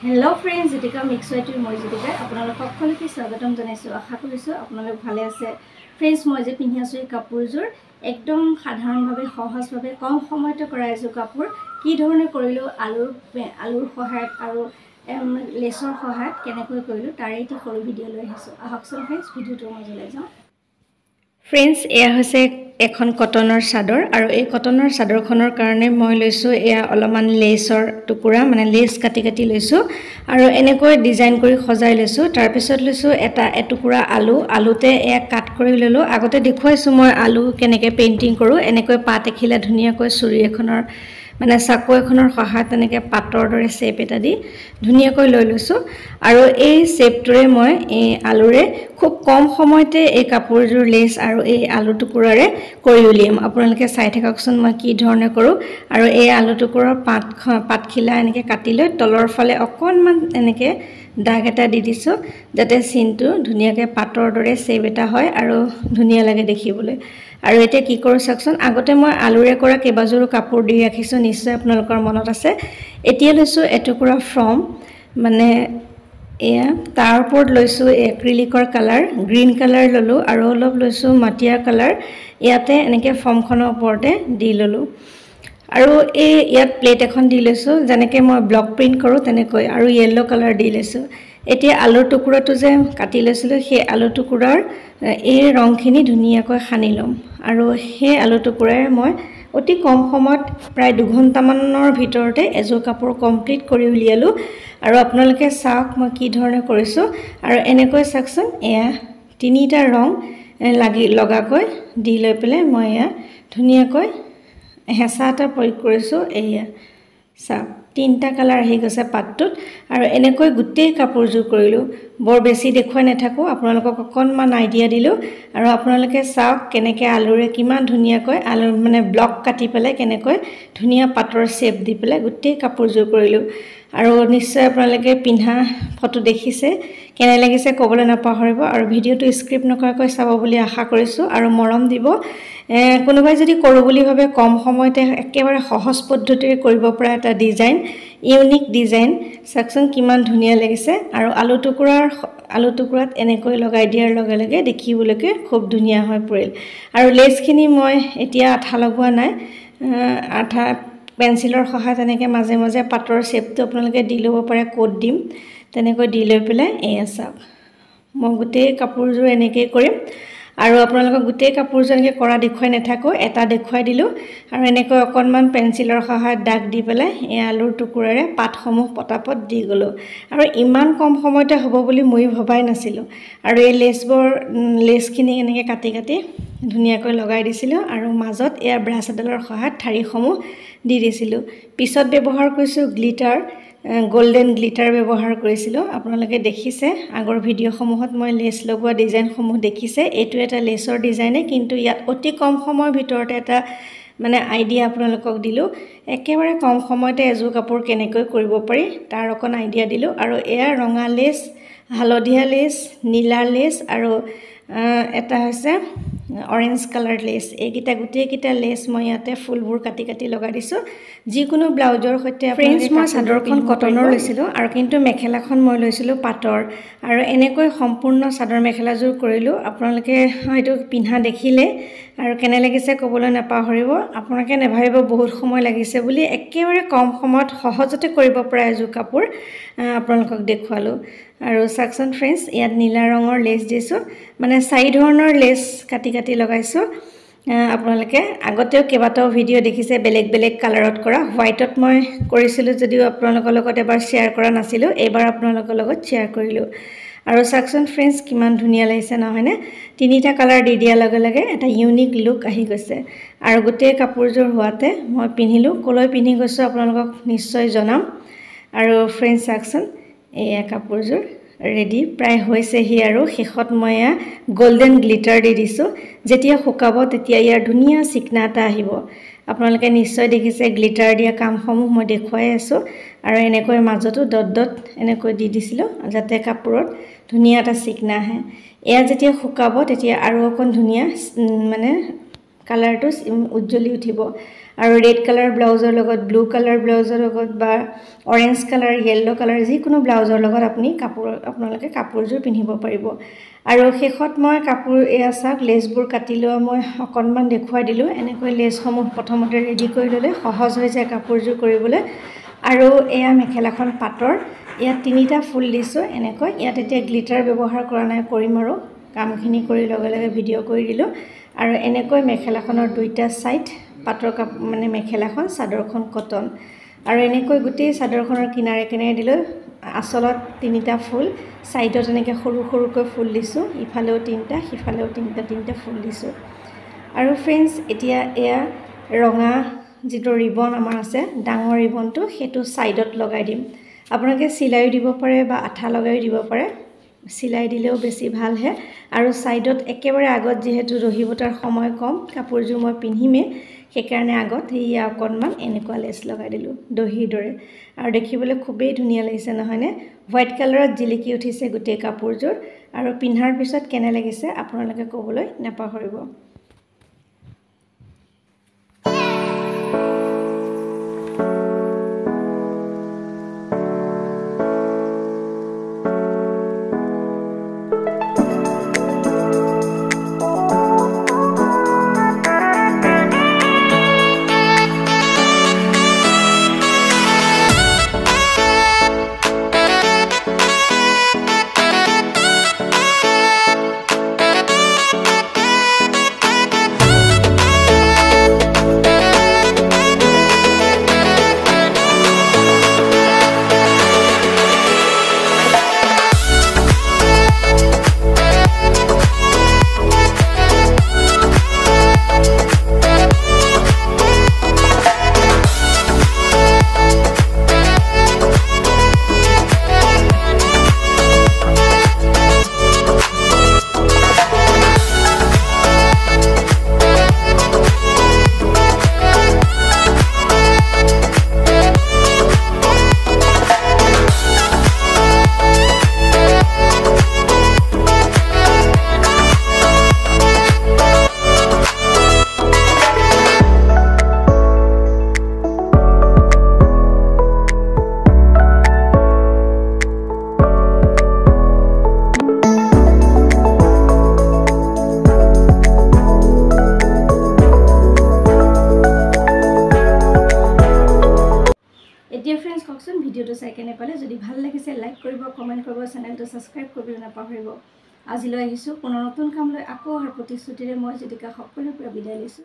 hello friends Jyotika mix वाइटर मैं ज्योतिका आपनालोक सकलोके स्वागतम जनाइছো आशा करिছো आपनालोक भाले আছে फ्रेंड्स মই যে পিন্ধি আছো এই কাপোৰজোৰ একদম সাধাৰণভাৱে সহজভাৱে কম সময়তে কৰা এজো কাপোৰ কি ধৰণে কৰিলো আলুৰ সহায়ত আৰু লেছৰ সহায়ত কেনেকৈ কৰিলো তাৰে এটি সৰু ভিডিও লৈ আহিছো আহকচোন फ्रेंड्स ভিডিওটো মাজলৈ যাওঁ फ्रेंड्स এয়া হৈছে এখন কটনৰ চাদৰ আৰু এই কটনৰ চাদৰখনৰ কাৰণে মই লৈছো এয়া অলমান লেছৰ টুকুৰা মানে লেছ কাটি কাটি লৈছো আৰু এনেকৈ ডিজাইন কৰি সজাই লৈছো তাৰ পিছত লৈছো এটা এটুকুৰা আলুতে এয়া কাট কৰি ললো আগতে দেখুৱাইছো মই আলু কেনেকৈ পেইন্টিং কৰো এনেকৈ পাত এখিলা ধুনিয়াকৈ চুৰি এখনৰ মানে চাকু এখনৰ সহায়ত এনেকৈ পাতৰ দৰে শেপ এটা দি ধুনিয়াকৈ লৈ লৈছো আৰু এই শেপটোৰে মই এই আলুৰে খুব কম সময়তে এই কাপোৰজোৰ লেছ আৰু এই আলু টুকুৰাৰে কৰি উলিয়াম আপোনালোকে চাই থাককচোন মই কি ধৰণে কৰো আৰু এই আলু টুকুৰাৰ পাতখিলা এনেকৈ কাটি লৈ তলৰ ফালে অকনমান এনেকৈ দাগ এটা দি দিছো যাতে সিনটো ধুনিয়াকৈ পাতৰ দৰে শেপ এটা হয় আৰু ধুনিয়া লাগে দেখিবলৈ আৰু এটা কি কৰো চাকচোন আগতে মই আলুৰে কৰা কেবাজোৰো কাপোৰ দি ৰাখিছো নিশ্চয় আপোনালোকৰ মনত আছে এতিয়া লৈছো এটুকুৰা ফ্ৰম মানে এয়া তাৰ ওপৰত লৈছো এক্ৰিলিকৰ কালাৰ গ্ৰীন কালাৰ ললো আৰু অলপ লৈছো মাটিয়া কালাৰ ইয়াতে এনেকৈ ফৰ্মখনৰ ওপৰতে দি ললো আৰু এই ইয়াত প্লেট এখন দি লৈছো যেনেকৈ মই ব্লক প্ৰিন্ট কৰো তেনেকৈ আৰু ইয়েলো কালাৰ দি লৈছো এতিয়া আলুৰ টুকুৰাটো যে কাটি লৈছিলো সেই আলু টুকুৰাৰ এই ৰংখিনি ধুনিয়াকৈ খানি লম আৰু সেই আলু টুকুৰাৰে মই অতি কম সময়ত প্ৰায় 2 ঘণ্টামানৰ ভিতৰতে এজোৰ কাপোৰ কমপ্লিট কৰি উলিয়ালো আৰু আপোনালোকে চাওক মই কি ধৰণে কৰিছো আৰু এনেকৈ চাকচোন এয়া তিনিটা ৰং লগাকৈ দি লৈ পেলে মই এয়া ধুনিয়াকৈ হেঁচা এটা প্ৰয়োগ কৰিছো এয়া চাওক তিনটা কালাৰ আহি গৈছে পাতটোত আৰু এনেকৈ গুটেই কাপোৰজোৰ কৰিলো বৰ বেছি দেখুৱাই নাথাকো আপোনালোকক অকনমান আইডিয়া দিলো আৰু আপোনালোকে চাওক কেনেকৈ আলুৰে কিমান ধুনিয়াকৈ আলু মানে ব্লক কাটি পেলে কেনেকৈ ধুনিয়া পাতৰ শেপ দি পেলে গুটেই কাপোৰজোৰ কৰিলো আৰু নিশ্চয় আপোনালোকে পিন্ধা ফটো দেখিছে কেনে লাগিছে ক'বলৈ নাপাহৰিব আৰু ভিডিওটো স্ক্ৰিপ্ট নকৰাকৈ চাব বুলি আশা কৰিছো আৰু মৰম দিব কোনোবাই যদি কৰো বুলি ভাবে কম সময়তে একেবাৰে সহজ পদ্ধতিৰে কৰিব পৰা এটা ডিজাইন ইউনিক ডিজাইন সাকচন কিমান ধুনিয়া লাগিছে আৰু আলু টুকুৰাত এনেকৈ লগাই দিয়াৰ লগে লগে দেখিবলৈকে খুব ধুনিয়া হৈ পৰিল আৰু লেছখিনি মই এতিয়া আঠা লগোৱা নাই আঠা পেন্সিলৰ সহায়ত এনেকৈ মাজে মাজে পাতৰ শেপটো আপোনালোকে দি ল'ব পাৰে কোড দিম তেনেকৈ দি লৈ পেলাই এয়া চাওক মই গোটেই কাপোৰজোৰ এনেকৈ কৰিম আৰু আপোনালোকক গোটেই কাপোৰজোৰ এনেকৈ কৰা দেখুৱাই নাথাকো এটা দেখুৱাই দিলো আৰু এনেকৈ অকনমান পেন্সিলৰ সহায়ত দাগ দি পেলাই এই আলুৰ টুকুৰাৰে পাতসমূহ পটাপট দি গলো আৰু ইমান কম সময়তে হ'ব বুলি মই ভবাই নাছিলো আৰু এই লেছখিনি এনেকৈ কাটি কাটি ধুনিয়াকৈ লগাই দিছিলো আৰু মাজত এয়া ব্ৰাছ এডালৰ সহায়ত ঠাৰিসমূহ দি দিছিলো পিছত ব্যৱহাৰ কৰিছো গ্লিটাৰ গোল্ডেন গ্লিটাৰ ব্যৱহাৰ কৰিছিলো আপোনালোকে দেখিছে আগৰ ভিডিওসমূহত মই লেছ লগোৱা ডিজাইনসমূহ দেখিছে এটো এটা লেছৰ ডিজাইনে কিন্তু ইয়াত অতি কম সময়ৰ ভিতৰতে এটা মানে আইডিয়া আপোনালোকক দিলো একেবাৰে কম সময়তে এজোৰ কাপোৰ কেনেকৈ কৰিব পাৰি তাৰ অকন আইডিয়া দিলো আৰু এয়া ৰঙা লেছ হালধীয়া লেছ নীলা লেছ আৰু এটা হৈছে অৰেঞ্জ কালাৰ লেছ এইকিটা গুটেইকিটা লেছ মই ইয়াতে ফুলবোৰ কাটি কাটি লগাই দিছো যিকোনো ব্লাউজৰ সৈতে ফ্ৰেন্ডছ মই চাদৰখন কটনৰ লৈছিলো আৰু কিন্তু মেখেলাখন মই লৈছিলো পাটৰ আৰু এনেকৈ সম্পূৰ্ণ চাদৰ মেখেলাজোৰ কৰিলো আপোনালোকে হয়তো পিন্ধা দেখিলে আৰু কেনে লাগিছে ক'বলৈ নাপাহৰিব আপোনালোকে নেভাবিব বহুত সময় লাগিছে বুলি একেবাৰে কম সময়ত সহজতে কৰিব পৰা এজোৰ কাপোৰ আপোনালোকক দেখুৱালো আৰু সাকচন ফ্ৰেন্ডছ ইয়াত নীলা ৰঙৰ লেছ দিছো মানে চাৰি ধৰণৰ লেছ কাটি কাটি লগাইছো আপোনালোকে আগতেও কেবাটাও ভিডিও দেখিছে বেলেগ বেলেগ কালাৰত কৰা হোৱাইটত মই কৰিছিলো যদিও আপোনালোকৰ লগত এবাৰ শেয়াৰ কৰা নাছিলো এবাৰ আপোনালোকৰ লগত শেয়াৰ কৰিলো আৰু সাকচন ফ্ৰেন্ডছ কিমান ধুনিয়া লাগিছে নহয়নে তিনিটা কালাৰ দি দিয়া লগে লগে এটা ইউনিক লুক আহি গৈছে আৰু গোটেই কাপোৰজোৰ হোৱাতে মই পিন্ধিলো কলৈ পিন্ধি গৈছো আপোনালোকক নিশ্চয় জনাম আৰু ফ্ৰেন্ডছ সাকচন এয়া কাপোৰজোৰ ৰেডি প্ৰায় হৈছেহি আৰু শেষত মই গোল্ডেন গ্লিটাৰ দি দিছো যেতিয়া শুকাব তেতিয়া ইয়াৰ ধুনিয়া চিকনা এটা আহিব আপোনালোকে নিশ্চয় দেখিছে গ্লিটাৰ দিয়া কামসমূহ মই দেখুৱাই আছো আৰু এনেকৈ মাজতো ডট ডট এনেকৈ দি দিছিলো যাতে কাপোৰত ধুনিয়া এটা চিকনা আহে এয়া যেতিয়া শুকাব তেতিয়া আৰু অকন ধুনিয়া মানে কালাৰটো উজ্জ্বলি উঠিব আৰু ৰেড কালাৰ ব্লাউজৰ লগত ব্লু কালাৰ ব্লাউজৰ লগত বা অৰেঞ্জ কালাৰ য়েল্লো কালাৰ যিকোনো ব্লাউজৰ লগত আপুনি আপোনালোকে কাপোৰযোৰ পিন্ধিব পাৰিব আৰু শেষত মই কাপোৰ এয়া চাওক লেছবোৰ কাটি লোৱা মই অকণমান দেখুৱাই দিলোঁ এনেকৈ লেছসমূহ প্ৰথমতে ৰেডি কৰি ল'লে সহজ হৈ যায় কাপোৰযোৰ কৰিবলৈ আৰু এয়া মেখেলাখন পাটৰ ইয়াত 3টা ফুল দিছোঁ এনেকৈ ইয়াত এতিয়া গ্লিটাৰ ব্যৱহাৰ কৰা নাই কৰিম আৰু কামখিনি কৰি লগে লগে ভিডিঅ' কৰি দিলোঁ আৰু এনেকৈ মেখেলাখনৰ 2টা সাইড পাটৰ মানে মেখেলাখন চাদৰখন কটন আৰু এনেকৈ গোটেই চাদৰখনৰ কিনাৰে কিনাৰে দিলোঁ আসলত 3টা ফুল সাইডত এনেকৈ সৰু সৰুকৈ ফুল দিছোঁ ইফালেও 3টা সিফালেও 3টা ফুল দিছোঁ আৰু ফ্ৰেণ্ডছ এতিয়া এয়া ৰঙা যেটো ৰিবন আমাৰ আছে ডাঙৰ ৰিবনটো হেতু সাইডত লগাই দিম আপোনালোকে সিলাই দিব পাৰে বা আঠা লগাই দিব পাৰে সিলাই দিলেও বেছি ভাল হে আৰু সাইডত একেবাৰে আগত যেহেতু ৰহিবতাৰ সময় কম কাপোৰযোৰ মই পিন্ধিমে সেইকাৰণে আগত ইয়া অকণমান এনেকুৱা লেছ লগাই দিলোঁ দহিৰ দৰে আৰু দেখিবলৈ খুবেই ধুনীয়া লাগিছে নহয়নে হোৱাইট কালাৰত জিলিকি উঠিছে গোটেই কাপোৰযোৰ আৰু পিন্ধাৰ পিছত কেনে লাগিছে আপোনালোকে ক'বলৈ নাপাহৰিব Dear friends, ককচোন ভিডিওটো চাই কেনে পালে যদি ভাল লাগিছে লাইক কৰিব কমেন্ট কৰিব চেনেলটো সাবস্ক্ৰাইব কৰিবলৈ নাপাহৰিব আজিলৈ আহিছো পুনৰ নতুন কাম লৈ আকৌ অহাৰ প্ৰতিশ্ৰুতিৰে মই জেদিকা সকলোৰে পৰা বিদায় লৈছো